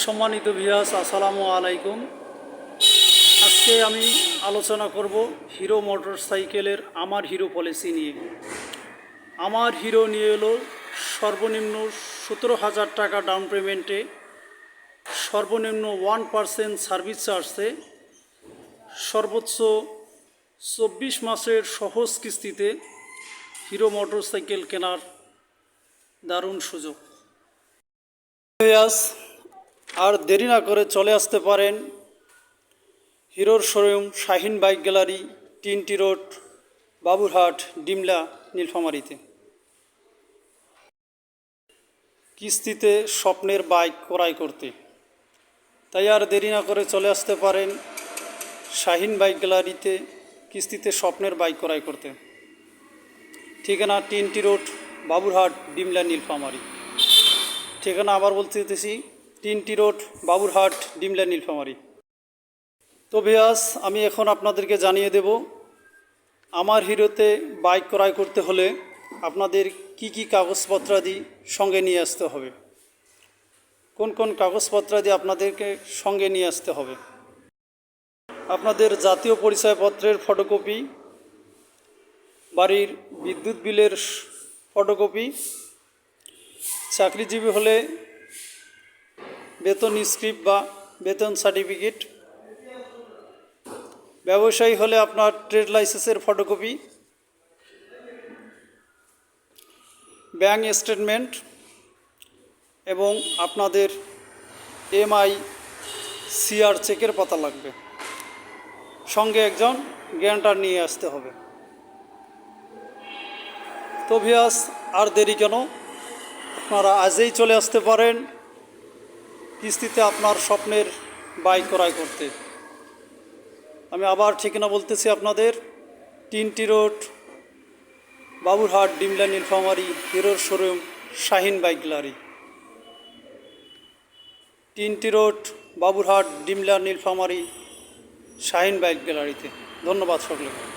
সম্মানিত ভিউয়ার্স, আসসালামু আলাইকুম। আজকে আমি আলোচনা করব হিরো মোটরসাইকেলের আমার হিরো পলিসি নিয়ে। আমার হিরো নিয়ে এলো সর্বনিম্ন 17,000 টাকা ডাউন পেমেন্টে, সর্বনিম্ন 1% সার্ভিস চার্জে, সর্বোচ্চ 24 মাসের সহজ কিস্তিতে হিরো মোটরসাইকেল কেনার দারুণ সুযোগ। ভিউয়ার্স, আর দেরি না করে চলে আসতে পারেন হিরোর showroom Shahin bike gallery, Tinti road, Baburhat, Dimla, নীলফামারীতে। কিস্তিতে স্বপ্নের বাইক ক্রয় করতে, তাই আর দেরি না করে চলে আসতে পারেন শাহিন বাইক গ্যালারিতে কিস্তিতে স্বপ্নের বাইক ক্রয় করতে। ঠিকানা টিনটি রোড, বাবুরহাট, ডিমলা, নীলফামারী। ঠিকানা আবার বলতে দিতেছি, টিনটি রোড, বাবুরহাট, ডিমলা, নীলফামারী। তো ভিউয়ার্স, আমি এখন আপনাদেরকে জানিয়ে দেব আমার হিরোতে বাইক ক্রয় করতে হলে আপনাদের কি কি কাগজপত্রাদি সঙ্গে নিয়ে আসতে হবে, কোন কোন কাগজপত্রাদি আপনাদেরকে সঙ্গে নিয়ে আসতে হবে। আপনাদের জাতীয় পরিচয়পত্রের ফটোকপি, বাড়ির বিদ্যুৎ বিলের ফটোকপি, চাকরিজীবী হলে বেতন স্লিপ বা বেতন সার্টিফিকেট, ব্যবসায়ী হলে আপনার ট্রেড লাইসেন্সের ফটোকপি, ব্যাংক স্টেটমেন্ট এবং আপনাদের MICR চেকের পাতা লাগবে। সঙ্গে একজন গ্যারান্টার নিয়ে আসতে হবে। তো ভিউয়ার্স, আর দেরি কেন, আপনারা আজই চলে আসতে পারেন কিস্তিতে আপনার স্বপ্নের বাইক ক্রয় করতে। আমি আবার ঠিকানা বলতেছি আপনাদের, টিনটি রোড, বাবুরহাট, ডিমলা, নীলফামারী, হিরোর showroom Shahin bike gallery. Tinti road, Baburhat, Dimla, Nilphamari, Shahin bike গ্যালারিতে। ধন্যবাদ সকলকে।